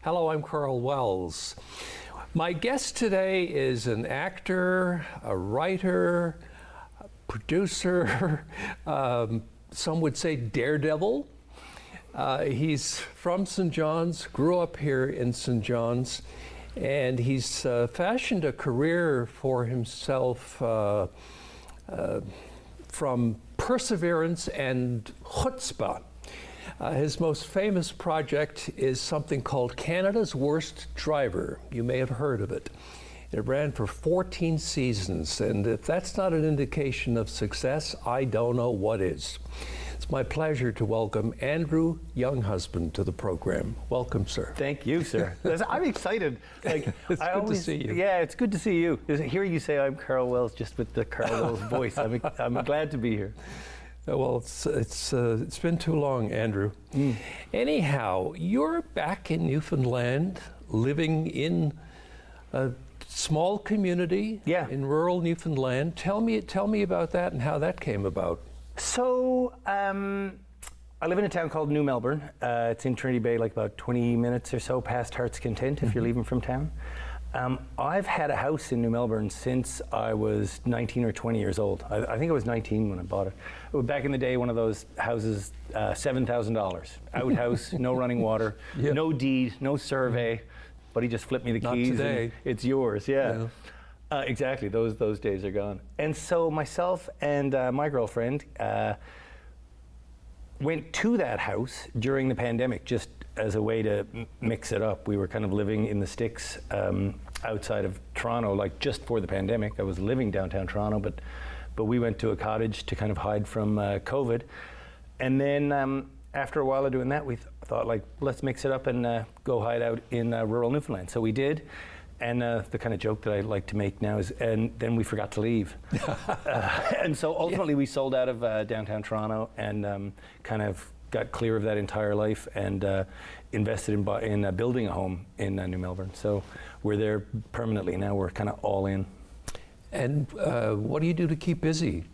Hello, I'm Karl Wells. My guest today is an actor, a writer, a producer, some would say daredevil. He's from St. John's, grew up here in St. John's, and he's fashioned a career for himself from perseverance and chutzpah. His most famous project is something called Canada's Worst Driver. You may have heard of it. It ran for 14 seasons, and if that's not an indication of success, I don't know what is. It's my pleasure to welcome Andrew Younghusband to the program. Welcome, sir. Thank you, sir. I'm excited. It's good to see you. Yeah, it's good to see you. Hearing you say I'm Karl Wells, just with the Karl Wells voice, I'm glad to be here. Well, it's been too long, Andrew. Anyhow, you're back in Newfoundland, living in a small community in rural Newfoundland. Tell me about that and how that came about. So, I live in a town called New Melbourne. It's in Trinity Bay, like about 20 minutes or so past Heart's Content if you're leaving from town. I've had a house in New Melbourne since I was 19 or 20 years old. I think I was 19 when I bought it. Back in the day, one of those houses, $7,000. Outhouse, no running water, no deed, no survey. But he just flipped me the keys. Not today. And it's yours, exactly, those days are gone. And so myself and my girlfriend went to that house during the pandemic, just as a way to mix it up. We were kind of living in the sticks outside of Toronto, like just for the pandemic. I was living downtown Toronto, but we went to a cottage to kind of hide from COVID. And then after a while of doing that, we thought, like, let's mix it up and go hide out in rural Newfoundland. So we did. And the kind of joke that I like to make now is, and then we forgot to leave. And so ultimately we sold out of downtown Toronto and kind of got clear of that entire life and invested in building a home in New Melbourne. So we're there permanently now. We're kind of all in. And what do you do to keep busy?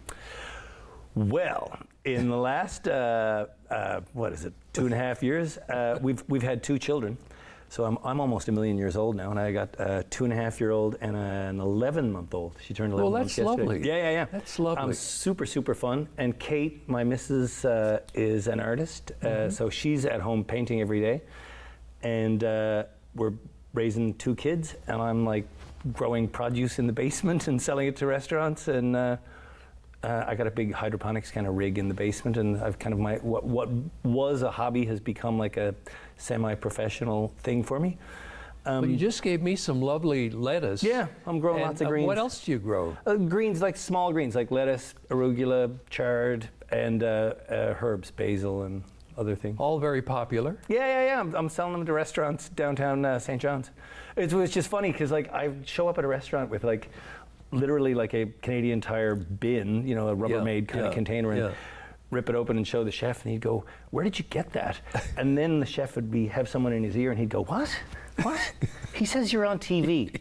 Well, in the last 2.5 years, we've had 2 children. So I'm almost 1 million years old now, and I got a 2.5-year-old and an 11-month-old. She turned 11 months yesterday. Well, that's lovely. Yeah. That's lovely. Super fun. And Kate, my missus, is an artist, so she's at home painting every day. And we're raising 2 kids, and I'm like growing produce in the basement and selling it to restaurants. And I got a big hydroponics kind of rig in the basement, and I've kind of what was a hobby has become like a semi-professional thing for me. Well, you just gave me some lovely lettuce. Yeah, I'm growing lots of greens. What else do you grow? Greens, like small greens, like lettuce, arugula, chard, and herbs, basil, and other things. All very popular. Yeah. I'm selling them to restaurants downtown St. John's. It was just funny because, like, I show up at a restaurant with like literally like a Canadian Tire bin, a Rubbermaid kind of container, and rip it open and show the chef, and he'd go, "Where did you get that?" And then the chef would have someone in his ear, and he'd go, "What? He says you're on TV."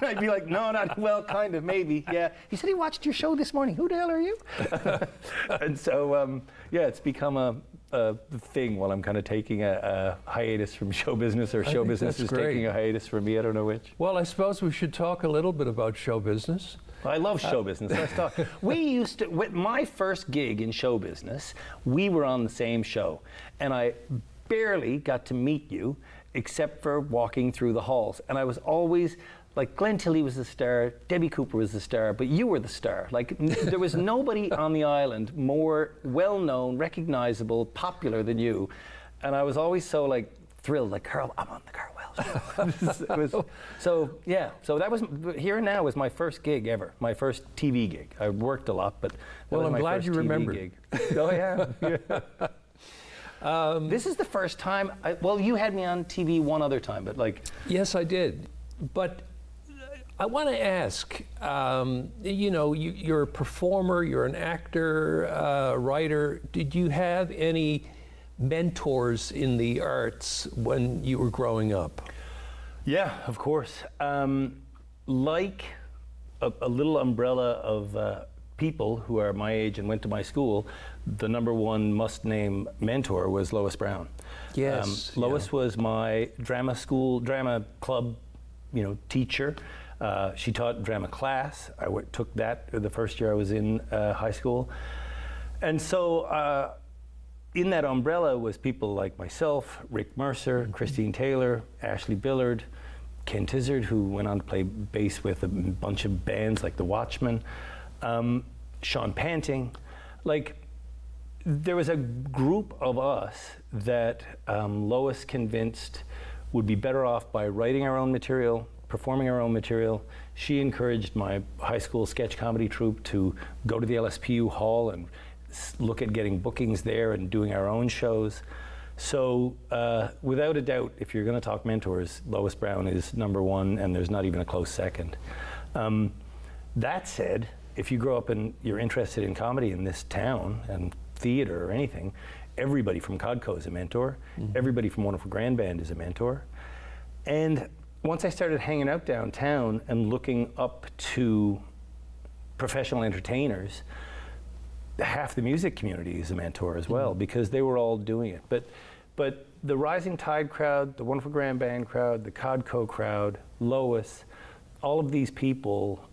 I'd be like, "No, not well, kind of, maybe, yeah." He said he watched your show this morning. Who the hell are you? And so, it's become a thing while I'm kind of taking a hiatus from show business, or show business is taking a hiatus from me. I don't know which. Well, I suppose we should talk a little bit about show business. I love show business. Let's talk. We used to, with my first gig in show business, we were on the same show, and I barely got to meet you except for walking through the halls. And I was always like, Glenn Tilley was the star, Debbie Cooper was the star, but you were the star. Like, there was nobody on the island more well-known, recognizable, popular than you. And I was always so like thrilled, like, Karl, I'm on the Karl Wells show. So that was, Here and Now was my first gig ever, my first TV gig. I worked a lot, but well, I'm glad you remember. Oh yeah. This is the first time, you had me on TV one other time, but like. Yes, I did. But I want to ask, you're a performer, you're an actor, writer. Did you have any mentors in the arts when you were growing up? Yeah, of course. Like a little umbrella of people who are my age and went to my school, the number one must-name mentor was Lois Brown. Yes. Lois was my drama club, teacher. She taught drama class. I took that the first year I was in high school. And so in that umbrella was people like myself, Rick Mercer, Christine Taylor, Ashley Billard, Ken Tizard, who went on to play bass with a bunch of bands like The Watchmen, Sean Panting. Like, there was a group of us that Lois convinced would be better off by writing our own material, performing our own material. She encouraged my high school sketch comedy troupe to go to the LSPU hall and look at getting bookings there and doing our own shows. So without a doubt, if you're going to talk mentors, Lois Brown is number one, and there's not even a close second. That said, if you grow up and you're interested in comedy in this town and theater or anything, everybody from Codco is a mentor. Everybody from Wonderful Grand Band is a mentor. And once I started hanging out downtown and looking up to professional entertainers, half the music community is a mentor as well, because they were all doing it. But the Rising Tide crowd, the Wonderful Grand Band crowd, the Codco crowd, Lois, all of these people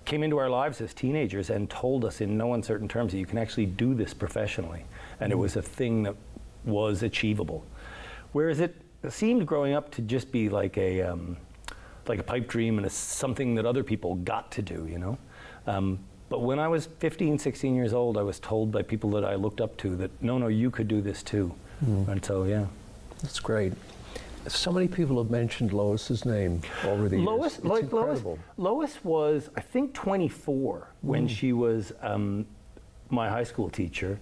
came into our lives as teenagers and told us in no uncertain terms that you can actually do this professionally. And it was a thing that was achievable. Whereas it seemed growing up to just be like a pipe dream and something that other people got to do, But when I was 15, 16 years old, I was told by people that I looked up to that, no, you could do this too. And so, yeah. That's great. So many people have mentioned Lois's name over the years. It's incredible. Lois was, I think, 24 when she was my high school teacher.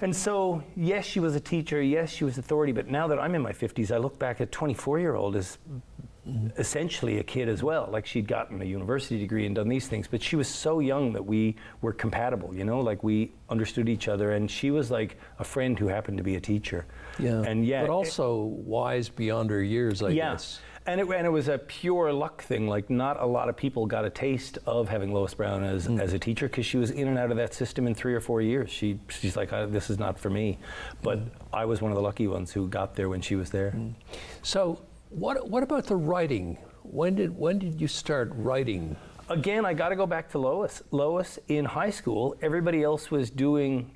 And so, yes, she was a teacher, yes, she was authority, but now that I'm in my 50s, I look back at 24-year-old as essentially a kid as well. Like, she'd gotten a university degree and done these things, but she was so young that we were compatible, like we understood each other, and she was like a friend who happened to be a teacher. Yeah, and yet, but also wise beyond her years, I guess. And it was a pure luck thing. Like, not a lot of people got a taste of having Lois Brown as a teacher, because she was in and out of that system in 3 or 4 years. She's like, this is not for me. But I was one of the lucky ones who got there when she was there. So what about the writing? When did you start writing? Again, I got to go back to Lois. Lois, in high school, everybody else was doing,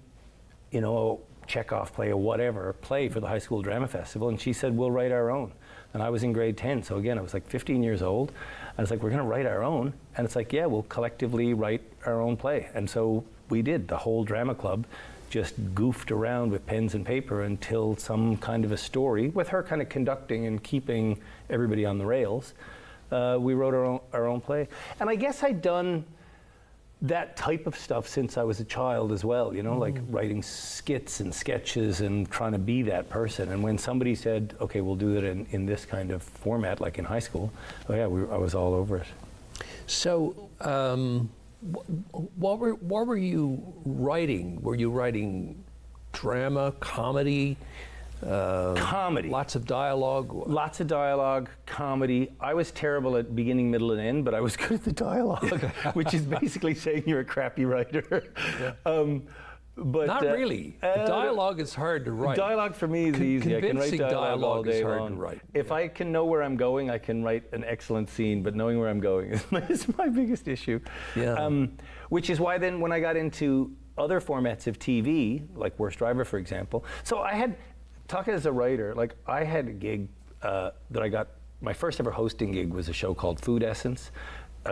a Chekhov play or whatever, play for the high school drama festival, and she said, we'll write our own. And I was in grade 10, so again, I was like 15 years old, and it's like, we're gonna write our own, and it's like, yeah, we'll collectively write our own play. And so we did. The whole drama club just goofed around with pens and paper until some kind of a story, with her kind of conducting and keeping everybody on the rails, we wrote our own play. And I guess I'd done that type of stuff since I was a child as well, like writing skits and sketches and trying to be that person. And when somebody said, okay, we'll do it in this kind of format, like in high school, I was all over it. So what were you writing? Were you writing drama, comedy? Comedy. Lots of dialogue? Lots of dialogue, comedy. I was terrible at beginning, middle, and end, but I was good at the dialogue, which is basically saying you're a crappy writer. Yeah. But not really. Dialogue is hard to write. Dialogue for me is easy. I can write dialogue all day is hard long. to write. If I can know where I'm going, I can write an excellent scene, but knowing where I'm going is my biggest issue. Yeah. Which is why then when I got into other formats of TV, like Worst Driver, for example, so I had, talking as a writer, like I had a gig that I got, my first ever hosting gig was a show called Food Essence.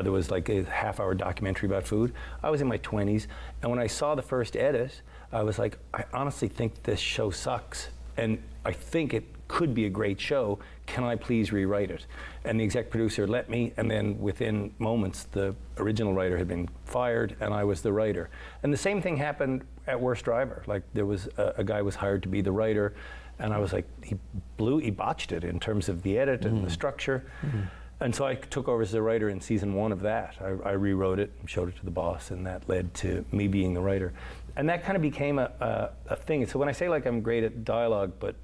There was like a half-hour documentary about food. I was in my 20s, and when I saw the first edit, I was like, I honestly think this show sucks, and I think it could be a great show. Can I please rewrite it? And the exec producer let me, and then within moments, the original writer had been fired, and I was the writer. And the same thing happened at Worst Driver. Like, there was a guy was hired to be the writer, and I was like, he botched it in terms of the edit and the structure. And so I took over as the writer in season 1 of that. I rewrote it and showed it to the boss, and that led to me being the writer. And that kind of became a thing. So when I say like I'm great at dialogue, but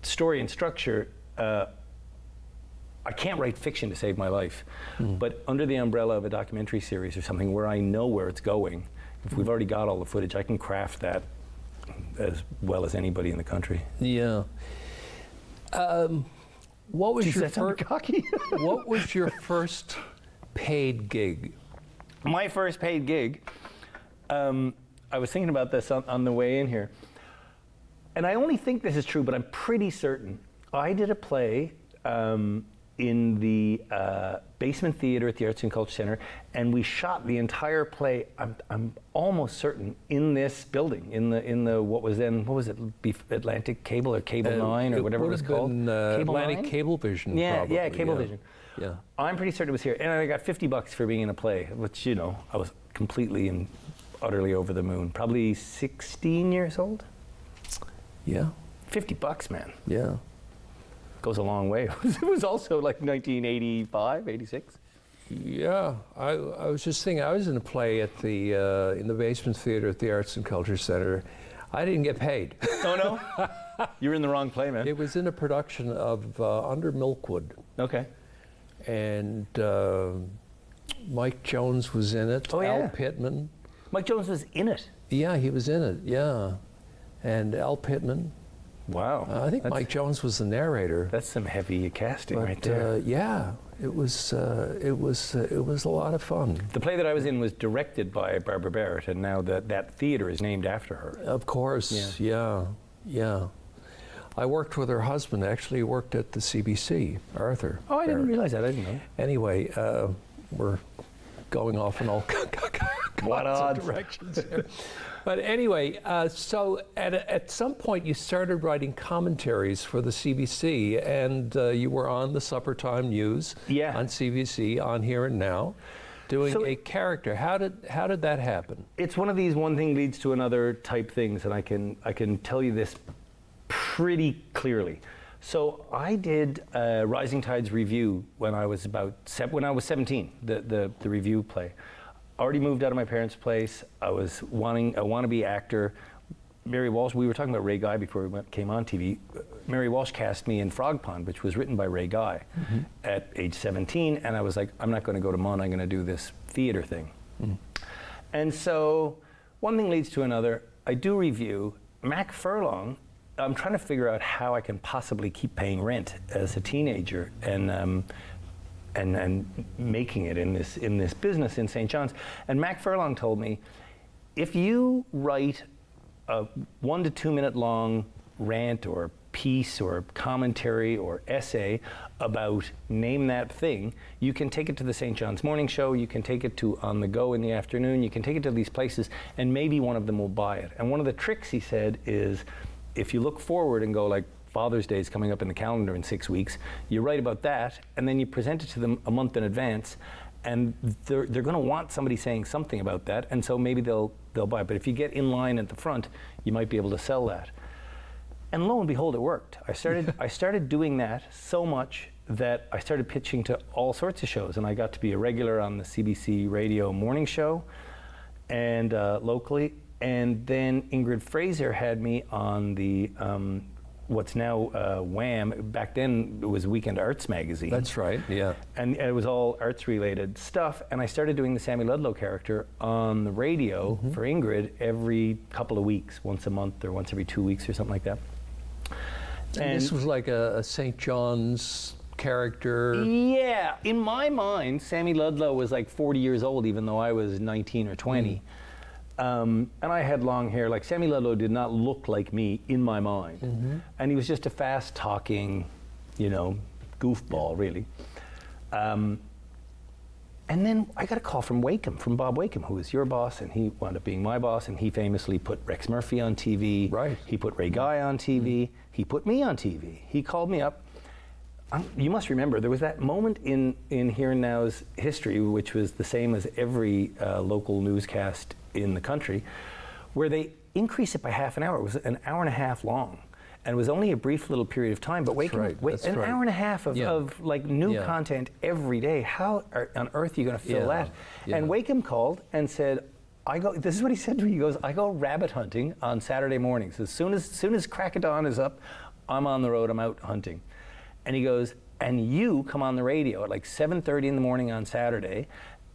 story and structure, I can't write fiction to save my life, but under the umbrella of a documentary series or something where I know where it's going, if we've already got all the footage, I can craft that as well as anybody in the country. Yeah. What was your cocky? What was your first paid gig? My first paid gig, I was thinking about this on the way in here, and I only think this is true, but I'm pretty certain. I did a play in the basement theater at the Arts and Culture Center, and we shot the entire play. I'm almost certain in this building, in the what was it, Atlantic Cable or Cable 9 or whatever it was called. Atlantic Cablevision. Yeah, probably, yeah, Cablevision. Yeah. I'm pretty certain it was here, and I got $50 for being in a play, which I was completely and utterly over the moon. Probably 16 years old. Yeah. $50, man. Yeah. Goes a long way. It was also like 1985, 86. Yeah, I was just thinking, I was in a play at the in the basement theater at the Arts and Culture Center. I didn't get paid. Oh no? You're in the wrong play, man. It was in a production of Under Milkwood. Okay. And Mike Jones was in it. Oh, yeah. Al Pittman. Mike Jones was in it. Yeah, he was in it. Yeah, and Al Pittman. Wow. I think Mike Jones was the narrator. That's some heavy casting But, right there. yeah, it was a lot of fun. The play that I was in was directed by Barbara Barrett, and now that theater is named after her. Of course, yeah. I worked with her husband. Actually, he worked at the CBC, Arthur. Oh, I didn't Barrett. realize that. I didn't know. Anyway, we're going off in all What kinds odds? of directions here. But anyway, so at some point you started writing commentaries for the CBC, and you were on the Supper Time News on CBC, on Here and Now, doing a character. How did that happen? It's one of these one thing leads to another type things, and I can tell you this pretty clearly. So I did Rising Tides Review when I was 17, the review play. Already moved out of my parents' place. I was a wannabe actor. Mary Walsh, we were talking about Ray Guy before we came on TV. Mary Walsh cast me in Frog Pond, which was written by Ray Guy at age 17, and I was like, I'm not going to go to Mon, I'm going to do this theater thing. And so one thing leads to another. I do review. Mac Furlong, I'm trying to figure out how I can possibly keep paying rent as a teenager, and making it in this business in St. John's. And Mac Furlong told me, if you write a 1 to 2 minute long rant or piece or commentary or essay about name that thing, you can take it to the St. John's Morning Show, you can take it to On the Go in the afternoon, you can take it to these places, and maybe one of them will buy it. And one of the tricks, he said, is if you look forward and go like, Father's Day is coming up in the calendar in 6 weeks, you write about that, and then you present it to them a month in advance, and they're going to want somebody saying something about that, and so maybe they'll buy it. But if you get in line at the front, you might be able to sell that. And lo and behold, it worked. I started doing that so much that I started pitching to all sorts of shows, and I got to be a regular on the CBC radio morning show, and locally. And then Ingrid Fraser had me on the what's now Wham! Back then it was Weekend Arts magazine. That's right, yeah. And it was all arts-related stuff. And I started doing the Sammy Ludlow character on the radio for Ingrid every couple of weeks, once a month or once every 2 weeks or something like that. And this was like a St. John's character? Yeah. In my mind, Sammy Ludlow was like 40 years old, even though I was 19 or 20. And I had long hair. Like, Sammy Ludlow did not look like me in my mind. And he was just a fast-talking, goofball, really. And then I got a call from Wakeham, from Bob Wakeham, who was your boss, and he wound up being my boss, and he famously put Rex Murphy on TV. Right. He put Ray Guy on TV. He put me on TV. He called me up. You must remember, there was that moment in Here and Now's history, which was the same as every local newscast in the country, where they increased it by half an hour. It was an hour and a half long, and it was only a brief little period of time. But Wakeham, an hour and a half of like new content every day. How on earth are you going to fill that? And Wakeham called and said, this is what he said to me. He goes, I go rabbit hunting on Saturday mornings. As soon as crack of dawn is up, I'm on the road. I'm out hunting. And he goes, and you come on the radio at like 7:30 in the morning on Saturday,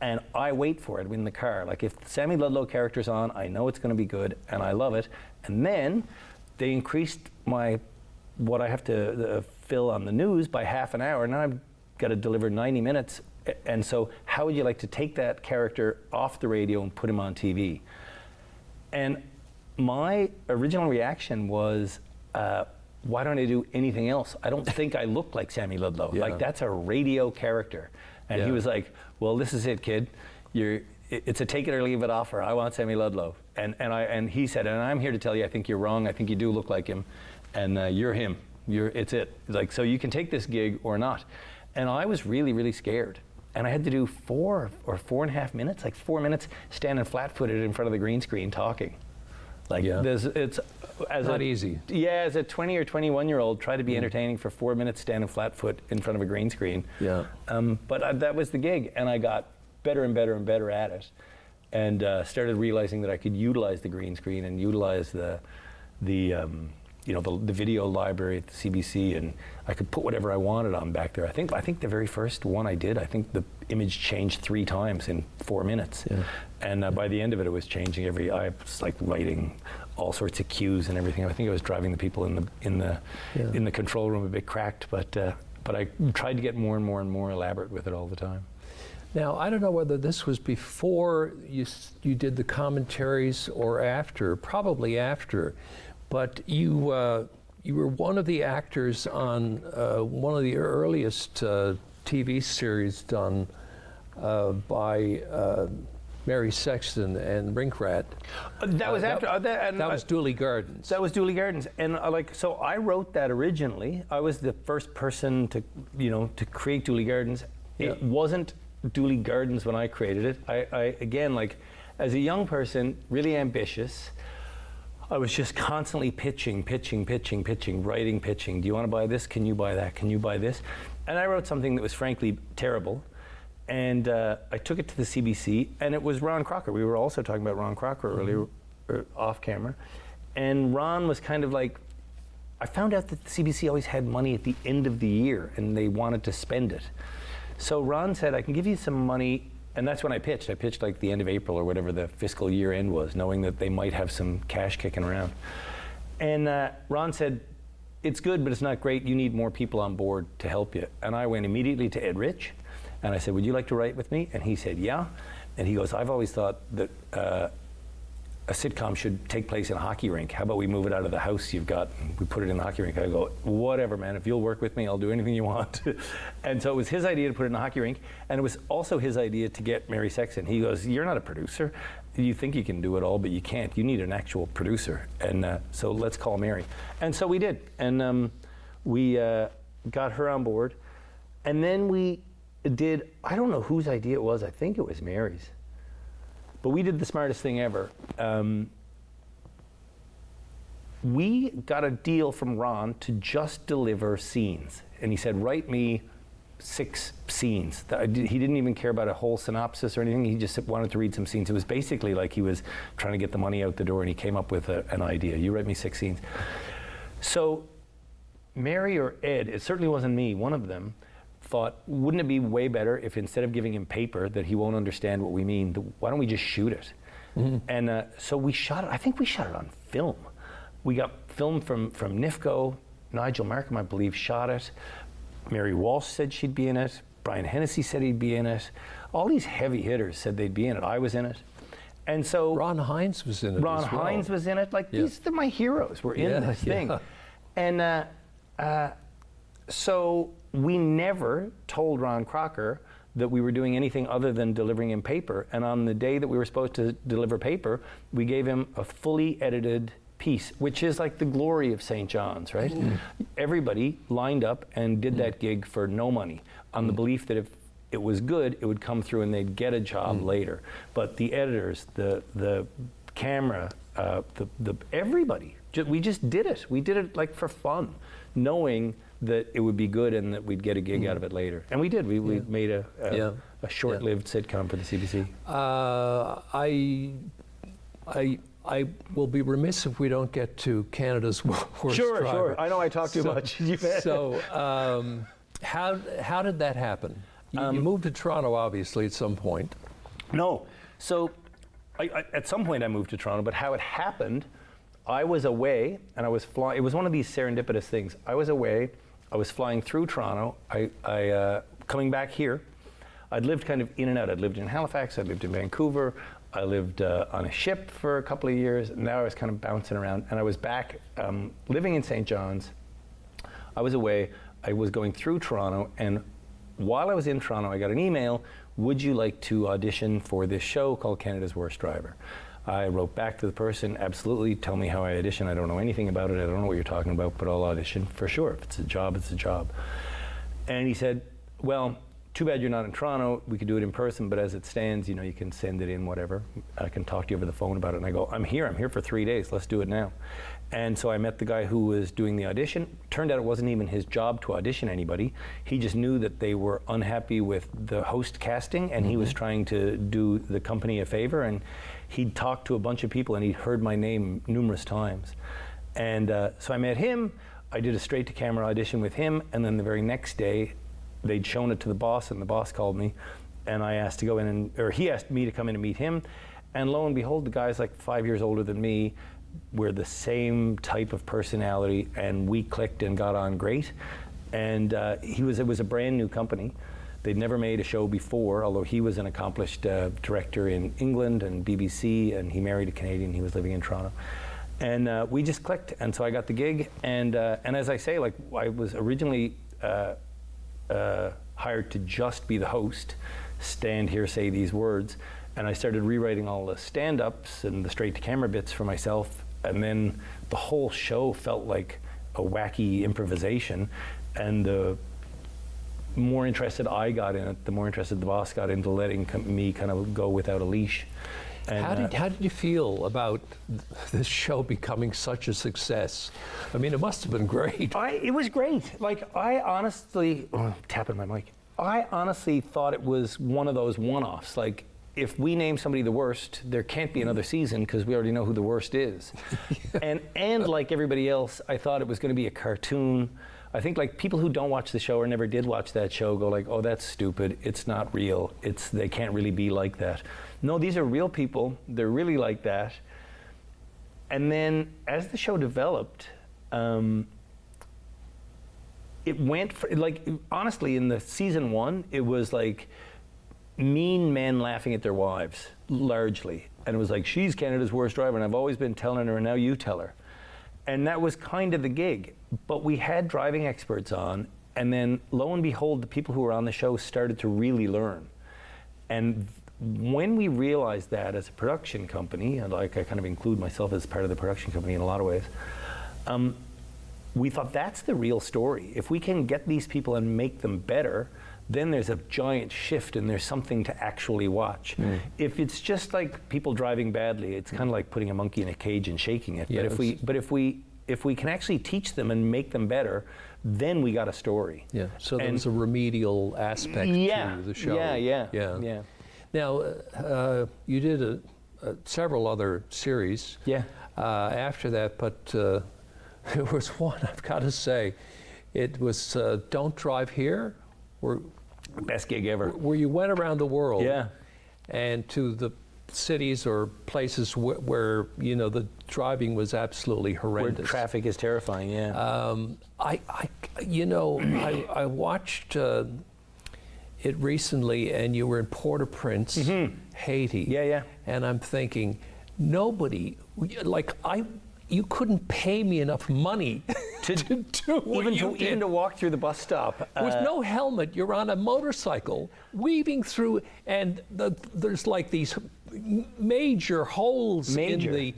and I wait for it in the car. Like if the Sammy Ludlow character's on, I know it's going to be good, and I love it. And then they increased what I have to fill on the news by half an hour, and now I've got to deliver 90 minutes. And so how would you like to take that character off the radio and put him on TV? And my original reaction was, why don't I do anything else? I don't think I look like Sammy Ludlow. Yeah. Like, that's a radio character. And he was like, well, this is it, kid. It's a take it or leave it offer. I want Sammy Ludlow. And he said, and I'm here to tell you, I think you're wrong. I think you do look like him. And you're him. It's it. Like, so you can take this gig or not. And I was really, really scared. And I had to do 4 or 4.5 minutes, like 4 minutes, standing flat-footed in front of the green screen talking. Like, it's not easy. Yeah, as a 20 or 21-year-old, try to be entertaining for 4 minutes standing flat-foot in front of a green screen. Yeah. But that was the gig, and I got better and better and better at it, and started realizing that I could utilize the green screen and utilize the video library at the CBC, and I could put whatever I wanted on back there. I think the very first one I did, I think the image changed 3 times in 4 minutes. Yeah. And by the end of it, it was changing I was like writing all sorts of cues and everything. I think I was driving the people in the control room a bit cracked, but I tried to get more and more and more elaborate with it all the time. Now, I don't know whether this was before you did the commentaries or after, probably after, but you were one of the actors on one of the earliest TV series done by Mary Sexton and Rinkrat. That was after that was Dooley Gardens. That was Dooley Gardens, and so I wrote that originally. I was the first person to create Dooley Gardens. Yeah. It wasn't Dooley Gardens when I created it. I again, like, as a young person, really ambitious, I was just constantly pitching, writing, pitching. Do you want to buy this? Can you buy that? Can you buy this? And I wrote something that was frankly terrible. And I took it to the CBC, and it was Ron Crocker. We were also talking about Ron Crocker earlier, off camera. And Ron was kind of like, I found out that the CBC always had money at the end of the year, and they wanted to spend it. So Ron said, I can give you some money, and that's when I pitched. I pitched like the end of April or whatever the fiscal year end was, knowing that they might have some cash kicking around. And Ron said, it's good, but it's not great. You need more people on board to help you. And I went immediately to Ed Rich, and I said, would you like to write with me? And he said, yeah. And he goes, I've always thought that a sitcom should take place in a hockey rink. How about we move it out of the house you've got and we put it in the hockey rink? I go, whatever, man. If you'll work with me, I'll do anything you want. And so it was his idea to put it in a hockey rink, and it was also his idea to get Mary Sexton. He goes, you're not a producer. You think you can do it all, but you can't. You need an actual producer. And so let's call Mary. And so we did. And we got her on board. And then we did, I don't know whose idea it was. I think it was Mary's. But we did the smartest thing ever. We got a deal from Ron to just deliver scenes. And he said, write me 6 scenes. He didn't even care about a whole synopsis or anything. He just wanted to read some scenes. It was basically like he was trying to get the money out the door, and he came up with an idea. You write me 6 scenes. So Mary or Ed, it certainly wasn't me, one of them, thought, wouldn't it be way better if instead of giving him paper that he won't understand what we mean, why don't we just shoot it? Mm-hmm. And so we shot it. I think we shot it on film. We got film from NIFCO. Nigel Markham, I believe, shot it. Mary Walsh said she'd be in it. Brian Hennessy said he'd be in it. All these heavy hitters said they'd be in it. I was in it. And so Ron Hines was in it. Ron as well. Hines was in it. Like, they're my heroes. We're in this thing. And so we never told Ron Crocker that we were doing anything other than delivering him paper. And on the day that we were supposed to deliver paper, we gave him a fully edited piece, which is like the glory of St. John's, right? Mm. Everybody lined up and did that gig for no money, on the belief that if it was good, it would come through and they'd get a job later. But the editors, the camera, everybody, we just did it. We did it like for fun, knowing that it would be good and that we'd get a gig out of it later. And we did. We made a short-lived sitcom for the CBC. I will be remiss if we don't get to Canada's worst driver. Sure. I know I talk too much. You bet. So How did that happen? You moved to Toronto, obviously, at some point. No. So at some point I moved to Toronto, but how it happened, I was away and I was flying. It was one of these serendipitous things. I was away, I was flying through Toronto, coming back here. I'd lived kind of in and out. I'd lived in Halifax, I'd lived in Vancouver, I lived on a ship for a couple of years, and now I was kind of bouncing around. And I was back living in St. John's. I was away, I was going through Toronto, and while I was in Toronto, I got an email, would you like to audition for this show called Canada's Worst Driver? I wrote back to the person, absolutely, tell me how I audition. I don't know anything about it, I don't know what you're talking about, but I'll audition for sure. If it's a job, it's a job. And he said, well, too bad you're not in Toronto. We could do it in person, but as it stands, you can send it in, whatever. I can talk to you over the phone about it. And I go, I'm here for 3 days. Let's do it now. And so I met the guy who was doing the audition. Turned out it wasn't even his job to audition anybody. He just knew that they were unhappy with the host casting, and he was trying to do the company a favor. And he'd talked to a bunch of people, and he'd heard my name numerous times. And so I met him. I did a straight-to-camera audition with him, and then the very next day, they'd shown it to the boss, and the boss called me, and I asked to go in, or he asked me to come in and meet him, and lo and behold, the guy's like 5 years older than me. We're the same type of personality, and we clicked and got on great. And it was a brand new company. They'd never made a show before, although he was an accomplished director in England and BBC, and he married a Canadian. He was living in Toronto. And we just clicked, and so I got the gig. And as I say, like, I was originally hired to just be the host, stand here, say these words, and I started rewriting all the stand-ups and the straight-to-camera bits for myself, and then the whole show felt like a wacky improvisation, and the more interested I got in it, the more interested the boss got into letting me kind of go without a leash. And, how did you feel about this show becoming such a success? I mean, it must have been great. It was great. Like, I honestly, tapping my mic, I honestly thought it was one of those one-offs. Like, if we name somebody the worst, there can't be another season because we already know who the worst is. And like everybody else, I thought it was going to be a cartoon. I think like people who don't watch the show or never did watch that show go like, oh, that's stupid. It's not real. They can't really be like that. No, these are real people. They're really like that. And then as the show developed, it went for, like, honestly, in the season 1, it was like mean men laughing at their wives, largely. And it was like, she's Canada's worst driver, and I've always been telling her, and now you tell her. And that was kind of the gig. But we had driving experts on, and then lo and behold, the people who were on the show started to really learn. And when we realized that as a production company, and like I kind of include myself as part of the production company in a lot of ways, we thought that's the real story. If we can get these people and make them better, then there's a giant shift and there's something to actually watch. If it's just like people driving badly, it's kind of like putting a monkey in a cage and shaking it. Yeah, but if we can actually teach them and make them better, then we got a story. Yeah. So there was a remedial aspect to the show. Yeah. Now, you did several other series after that, but there was one, I've got to say, it was Don't Drive Here. Best gig ever. Where you went around the world and to the cities or places where the driving was absolutely horrendous. Where traffic is terrifying, I watched it recently, and you were in Port-au-Prince, Haiti. And I'm thinking, nobody, you couldn't pay me enough money to do what you did. Even to walk through the bus stop. With no helmet, you're on a motorcycle, weaving through, and there's like these major holes in Haiti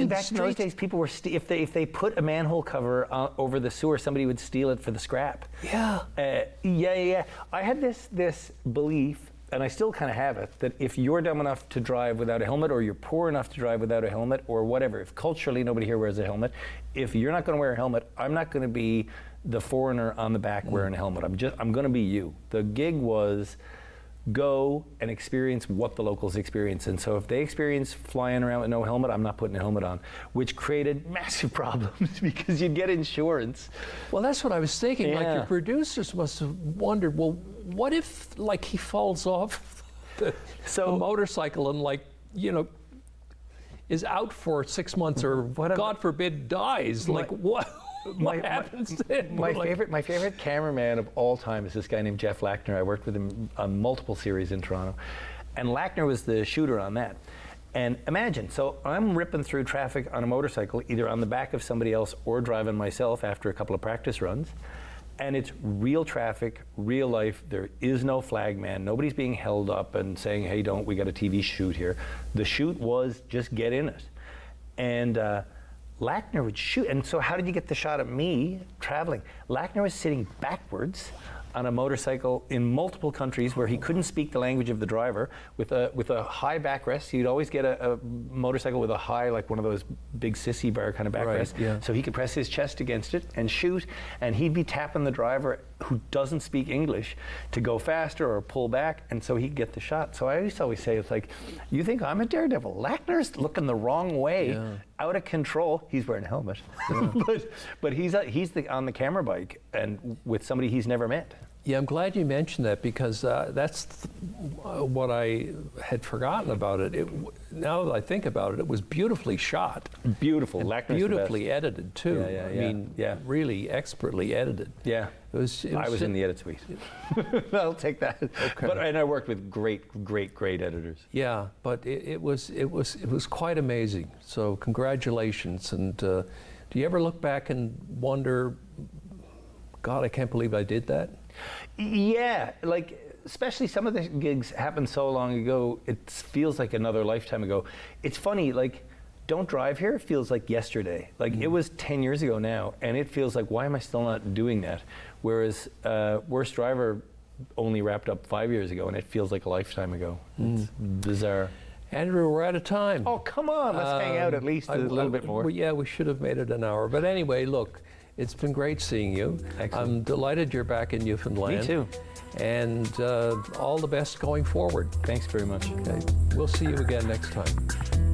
back in those days, people were if they put a manhole cover over the sewer, somebody would steal it for the scrap. I had this belief, and I still kind of have it, that if you're dumb enough to drive without a helmet, or you're poor enough to drive without a helmet, or whatever, if culturally nobody here wears a helmet, if you're not going to wear a helmet, I'm not going to be the foreigner on the back wearing a helmet. I'm going to be you. The gig was go and experience what the locals experience. And so if they experience flying around with no helmet, I'm not putting a helmet on, which created massive problems because you'd get insurance. Well, that's what I was thinking. Like, Yeah. your producers must have wondered, well, what if, like, he falls off the motorcycle and, like, you know, is out for 6 months, or God forbid dies? Like, what happens to him? My favorite cameraman of all time is this guy named Jeff Lackner. I worked with him on multiple series in Toronto, and Lackner was the shooter on that. And imagine, so I'm ripping through traffic on a motorcycle, either on the back of somebody else or driving myself after a couple of practice runs. And it's real traffic, real life. There is no flag man. Nobody's being held up and saying, hey, we got a TV shoot here. The shoot was just get in it. And Lackner would shoot. And so how did you get the shot of me traveling? Lackner was sitting backwards on a motorcycle in multiple countries where he couldn't speak the language of the driver with a high backrest. You'd always get a motorcycle with a high, like one of those big sissy bar kind of backrest. Right, yeah. So he could press his chest against it and shoot, and he'd be tapping the driver who doesn't speak English to go faster or pull back, and so he'd get the shot. So I used to always say, it's like, you think I'm a daredevil? Lackner's looking the wrong way, out of control. He's wearing a helmet, but he's on the camera bike and with somebody he's never met. Yeah, I'm glad you mentioned that, because that's what I had forgotten about it. Now that I think about it, it was beautifully shot. Beautiful. And Lackner's beautifully edited too. I mean, really expertly edited. Yeah. I was in the edit suite. I'll take that. Okay. And I worked with great editors. Yeah, but it was quite amazing. So congratulations. And do you ever look back and wonder, God, I can't believe I did that? Yeah, like, especially some of the gigs happened so long ago, it feels like another lifetime ago. It's funny, like, Don't Drive Here feels like yesterday. Like, it was 10 years ago now, and it feels like, why am I still not doing that? Whereas Worst Driver only wrapped up 5 years ago, and it feels like a lifetime ago. It's bizarre. Andrew, we're out of time. Oh, come on, let's hang out at least a little bit more. Yeah, we should have made it an hour. But anyway, look, it's been great seeing you. Excellent. I'm delighted you're back in Newfoundland. Me too. And all the best going forward. Thanks very much. Okay, we'll see you again next time.